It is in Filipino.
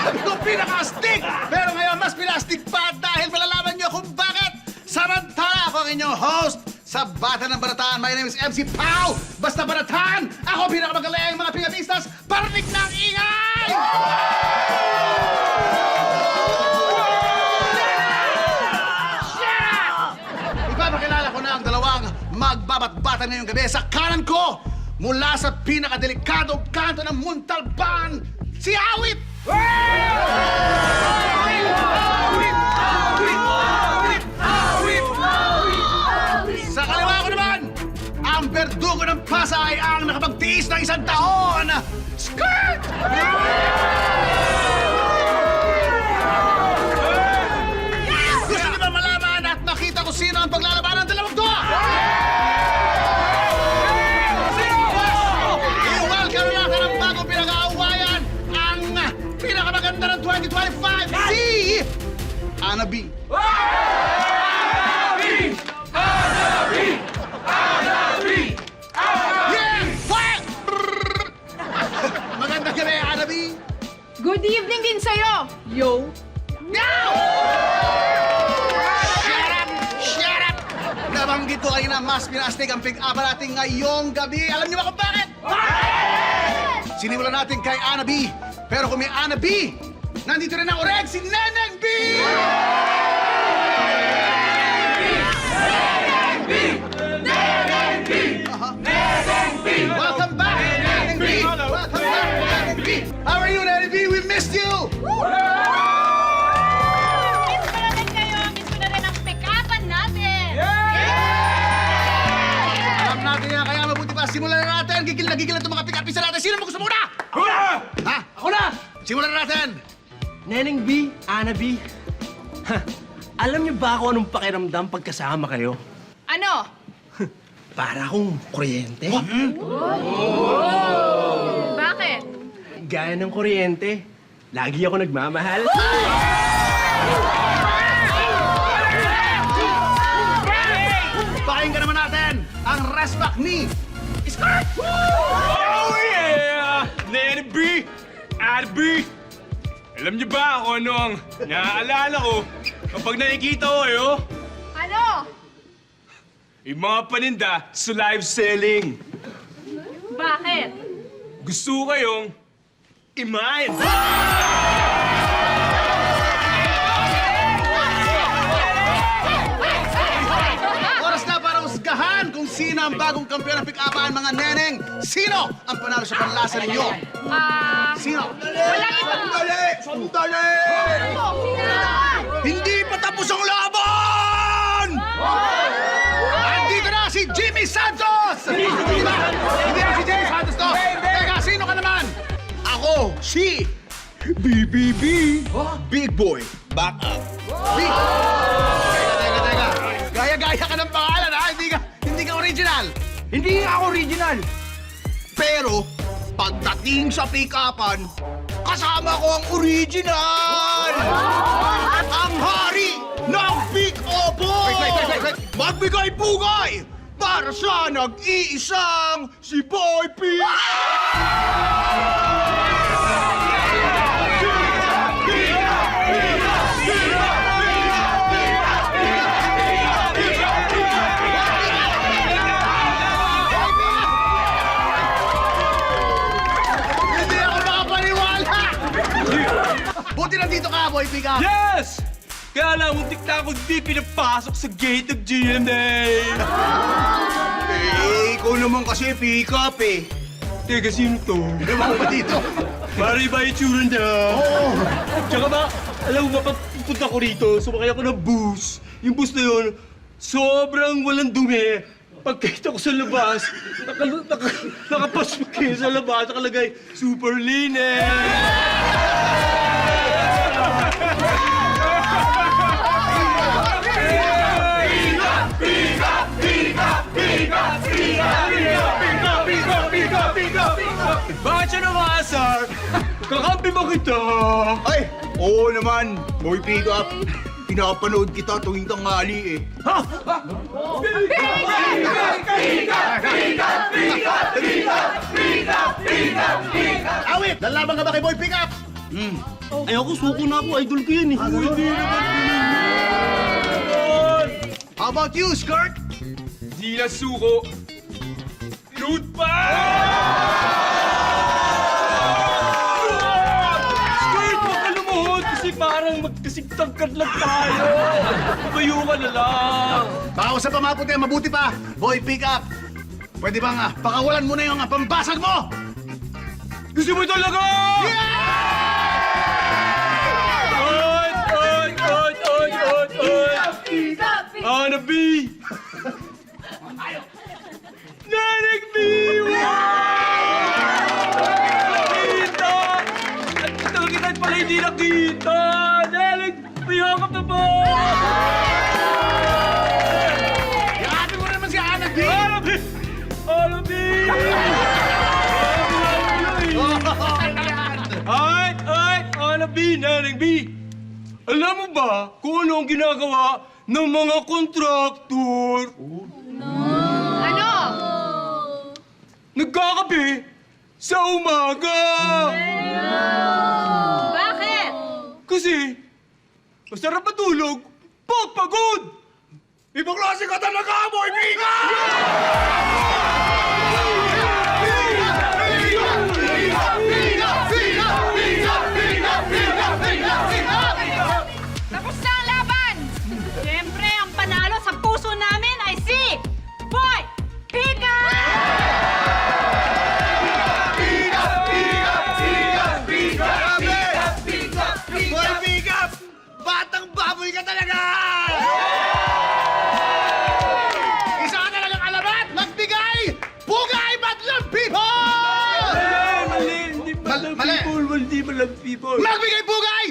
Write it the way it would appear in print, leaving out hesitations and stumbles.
Sabi ko pinaka-astig! Pero ngayon, mas pinastig pa dahil malalaman niyo kung bakit. Samantala ako ang inyong host sa Bata ng Barataan. My name is MC Pau! Basta Barataan! Ako pinakamagaling mga pinganistas! Parinig ng ingay! Ipapakilala ko na ang dalawang magbabatbatan ngayong gabi. Sa kanan ko, mula sa pinakadelikadong kanto ng Muntalban, si Awit! Sa kaliwa ko naman, ang berdugo ng Pasay ang nakapagtiis ng 1 taon, Skirt! Gusto niyo ba malaman at makita kung sino ang paglalaban ng dalawang to? I-welcome natin ang bagong pinag-aawayan, ang pinakamaganda ng 2025, si Anabi. Yes! Quiet! Magandang gabi, Anabi. Good evening din sa'yo, yo! Now! Shut up! Shut up! Nabanggit ko kayo na mas pinastig ang pick-up natin ngayong gabi. Alam niyo ba kung bakit? Sinimulan natin kay Ana B. Pero kung may Ana B, nandito rin ang oreg, si Neneng B! Welcome back, Neneng B! Welcome back, Neneng B! How are you, Neneng B? We missed you! Miss ko na rin kayo! Miss ko na rin ang pick-upan natin! Alam natin yan, kaya mabuti pa. Simulan na natin. Gigil na itong mga pick-upisa natin. Sino mo gusto muna? Ako na! Ha? Ako na! Simulan na natin. Neneng B, Ana B. Ha, alam niyo ba kung anong pakiramdam pagkasama kayo? Ano? Para akong kuryente. Bakit? Gaya ng kuryente, lagi ako nagmamahal. Pakinggan naman natin ang resback ni Skirt! Oh yeah! Neneng B! Ana B! Alam niyo ba kung ano ang naaalala ko kapag nakikita ko kayo? Ano? Yung mga paninda sa live selling. Bakit? Gusto ko kayong imahin. Oras na para usgahan kung sino ang bagong kampiyon ng pick-upan, mga neneng. Sino ang panalo sa panlasa ninyo? Sino? Walang iba! Sandali! Ano? Hindi pa tapos ang laban! Andito na si Jimmy Santos! Hindi ba? Hindi na si Jimmy Santos to! Teka, sino ka naman? Ako, si BBB. Big Boy. Back up. Big. Teka. Gaya-gaya ka ng pangalan, ha? Hindi ka original. Hindi nga ako original. Pero, pagdating sa pick-upan, kasama ko ang original! Ang hari ng pick-upan! Wait. Magbigay-pugay para sa nag-iisang si Boy P! Hindi ako makapaniwala! Buti nandito ka, Boy P ka! Yes! Kaya lang, muntik na ako di pinapasok sa gate ng GMA. Ikaw naman kasi pick-up eh. Teka, sino to? Ewan ko dito. Para iba yung tsura niya. Oo. Tsaka ba, alam mo ba, pag pupunta ko rito, sumakay ako ng bus. Yung bus na yun, sobrang walang dumi. Pagkita ko sa labas, nakapasok kayo sa labas, nakalagay, super linis! Bakit siya nakaasar? Kakampi mo kita! Ay, oo naman. Boy pick up. Pinapanood kita tuwing tanghali eh. Ha? Awit! Lalaban ka ba kay Boy Pick Up? Ayoko, suko na ako. Idol ko yan eh. Hindi naman ganun. How about you, Skirt? Di na suko. Root pa! Skirt, huwag ka lumuhod kasi parang magkasigtagkad lang tayo. Tumayo ka na lang. Bawas sa pamaputi, mabuti pa. Boy, pick up. Pwede bang pakawalan mo na yung pambasag mo? Gusto mo talaga? Ana B! Nanik B! Nakita! At ito kita pala hindi nakita! Nanik! Mayakap na ba? Yakapin mo naman si Ana B! Ana B! Ana B! Ay! Ana B! Nanik B! Alam mo ba kung ano ang ginagawa ng mga kontraktor? Ano? Nagkakape sa umaga! Bakit? Kasi masarap matulog pag pagod! Ibang klase ka talaga, boy! Biga! Tapos na ang laban! Siyempre, ang panalo sa puso namin ay si Boy Pika! Boy, pick up! Batang baboy ka talaga! Isa ka talagang alamat! Magbigay! Bugay Madlang People! Mali! Hindi Mali. people! Hindi malang people! Magbigay bugay!